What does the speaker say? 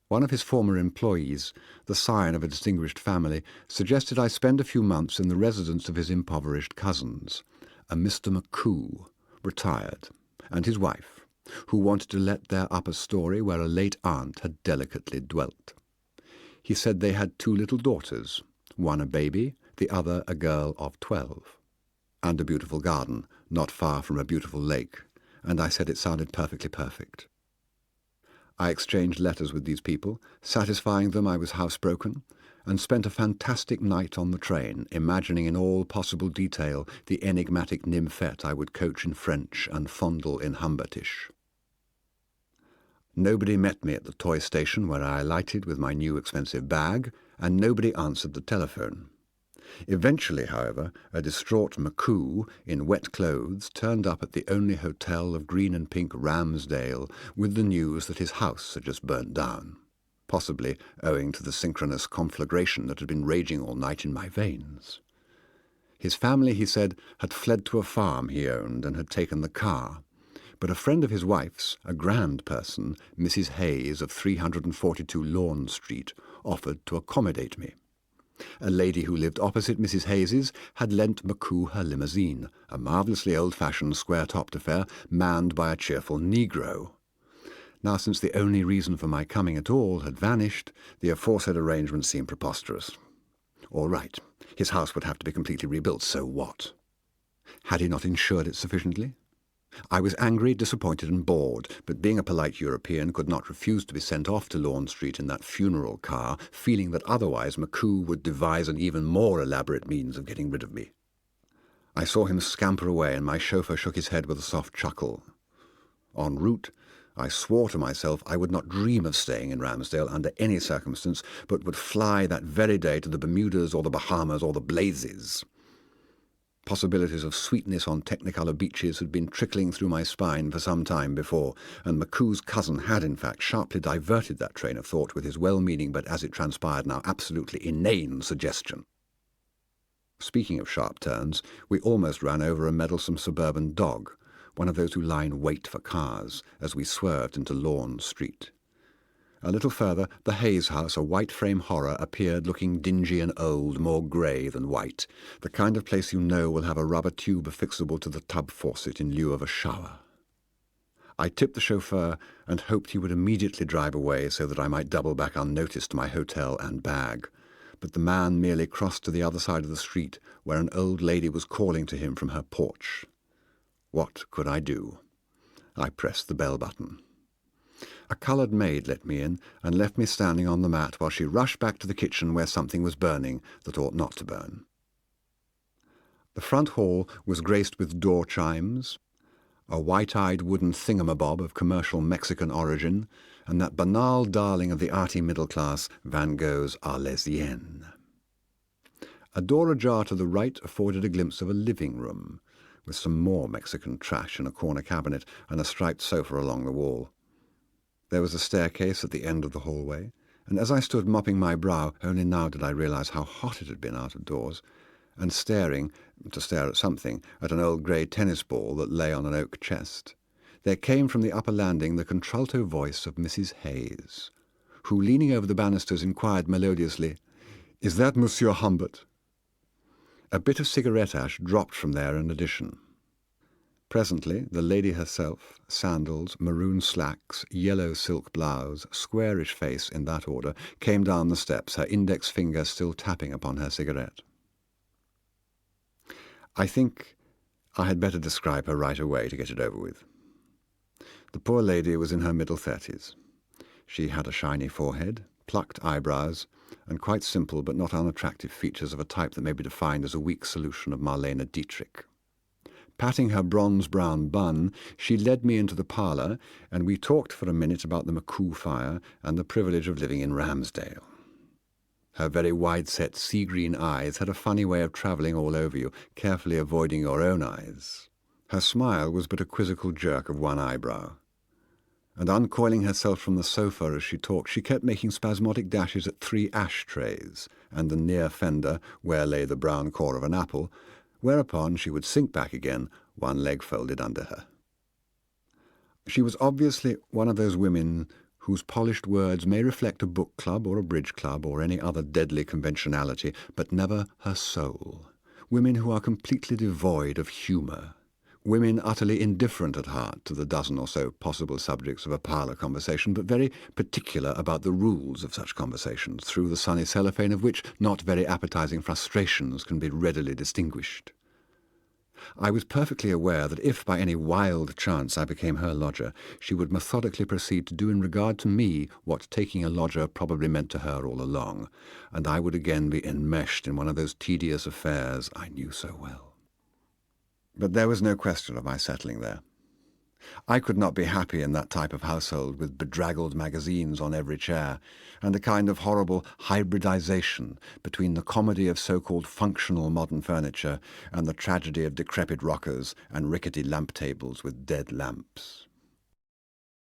One of his former employees, the scion of a distinguished family, suggested I spend a few months in the residence of his impoverished cousins, a Mr. McCoo, retired, and his wife, who wanted to let their upper story where a late aunt had delicately dwelt. He said they had 2 little daughters, one a baby, the other a girl of 12, and a beautiful garden not far from a beautiful lake, and I said it sounded perfectly perfect. I exchanged letters with these people, satisfying them I was housebroken, and spent a fantastic night on the train, imagining in all possible detail the enigmatic nymphette I would coach in French and fondle in Humbertish. Nobody met me at the toy station where I alighted with my new expensive bag, and nobody answered the telephone. Eventually, however, a distraught McCoo in wet clothes turned up at the only hotel of green and pink Ramsdale with the news that his house had just burnt down, possibly owing to the synchronous conflagration that had been raging all night in my veins. His family, he said, had fled to a farm he owned and had taken the car, but a friend of his wife's, a grand person, Mrs. Hayes of 342 Lawn Street, offered to accommodate me. A lady who lived opposite Mrs. Hayes's had lent McCoo her limousine, a marvellously old-fashioned square-topped affair manned by a cheerful Negro. Now, since the only reason for my coming at all had vanished, the aforesaid arrangement seemed preposterous. All right, his house would have to be completely rebuilt, so what? Had he not insured it sufficiently? I was angry, disappointed, and bored, but being a polite European could not refuse to be sent off to Lawn Street in that funeral car, feeling that otherwise McCoo would devise an even more elaborate means of getting rid of me. I saw him scamper away, and my chauffeur shook his head with a soft chuckle. En route, I swore to myself I would not dream of staying in Ramsdale under any circumstance, but would fly that very day to the Bermudas or the Bahamas or the Blazes. Possibilities of sweetness on Technicolor beaches had been trickling through my spine for some time before, and McCoo's cousin had, in fact, sharply diverted that train of thought with his well-meaning but, as it transpired now, absolutely inane suggestion. Speaking of sharp turns, we almost ran over a meddlesome suburban dog, one of those who lie in wait for cars, as we swerved into Lawn Street. A little further, the Hayes house, a white-frame horror, appeared looking dingy and old, more grey than white, the kind of place you know will have a rubber tube affixable to the tub faucet in lieu of a shower. I tipped the chauffeur and hoped he would immediately drive away so that I might double back unnoticed to my hotel and bag, but the man merely crossed to the other side of the street, where an old lady was calling to him from her porch. What could I do? I pressed the bell button. A coloured maid let me in and left me standing on the mat while she rushed back to the kitchen where something was burning that ought not to burn. The front hall was graced with door chimes, a white-eyed wooden thingamabob of commercial Mexican origin, and that banal darling of the arty middle class, Van Gogh's Arlésienne. A door ajar to the right afforded a glimpse of a living room, with some more Mexican trash in a corner cabinet and a striped sofa along the wall. There was a staircase at the end of the hallway, and as I stood mopping my brow, only now did I realize how hot it had been out of doors, and staring, to stare at something, at an old grey tennis ball that lay on an oak chest, there came from the upper landing the contralto voice of Mrs. Hayes, who, leaning over the banisters, inquired melodiously, "Is that Monsieur Humbert?" A bit of cigarette ash dropped from there in addition. Presently, the lady herself, sandals, maroon slacks, yellow silk blouse, squarish face in that order, came down the steps, her index finger still tapping upon her cigarette. I think I had better describe her right away to get it over with. The poor lady was in her middle 30s. She had a shiny forehead, plucked eyebrows, and quite simple but not unattractive features of a type that may be defined as a weak solution of Marlene Dietrich. Patting her bronze-brown bun, she led me into the parlour, and we talked for a minute about the McCoo fire and the privilege of living in Ramsdale. Her very wide-set sea-green eyes had a funny way of travelling all over you, carefully avoiding your own eyes. Her smile was but a quizzical jerk of one eyebrow. And uncoiling herself from the sofa as she talked, she kept making spasmodic dashes at 3 ashtrays and the near fender, where lay the brown core of an apple, whereupon she would sink back again, one leg folded under her. She was obviously one of those women whose polished words may reflect a book club or a bridge club or any other deadly conventionality, but never her soul. Women who are completely devoid of humour. Women utterly indifferent at heart to the dozen or so possible subjects of a parlour conversation, but very particular about the rules of such conversations, through the sunny cellophane of which not very appetising frustrations can be readily distinguished. I was perfectly aware that if by any wild chance I became her lodger, she would methodically proceed to do in regard to me what taking a lodger probably meant to her all along, and I would again be enmeshed in one of those tedious affairs I knew so well. But there was no question of my settling there. I could not be happy in that type of household with bedraggled magazines on every chair, and a kind of horrible hybridization between the comedy of so-called functional modern furniture and the tragedy of decrepit rockers and rickety lamp tables with dead lamps.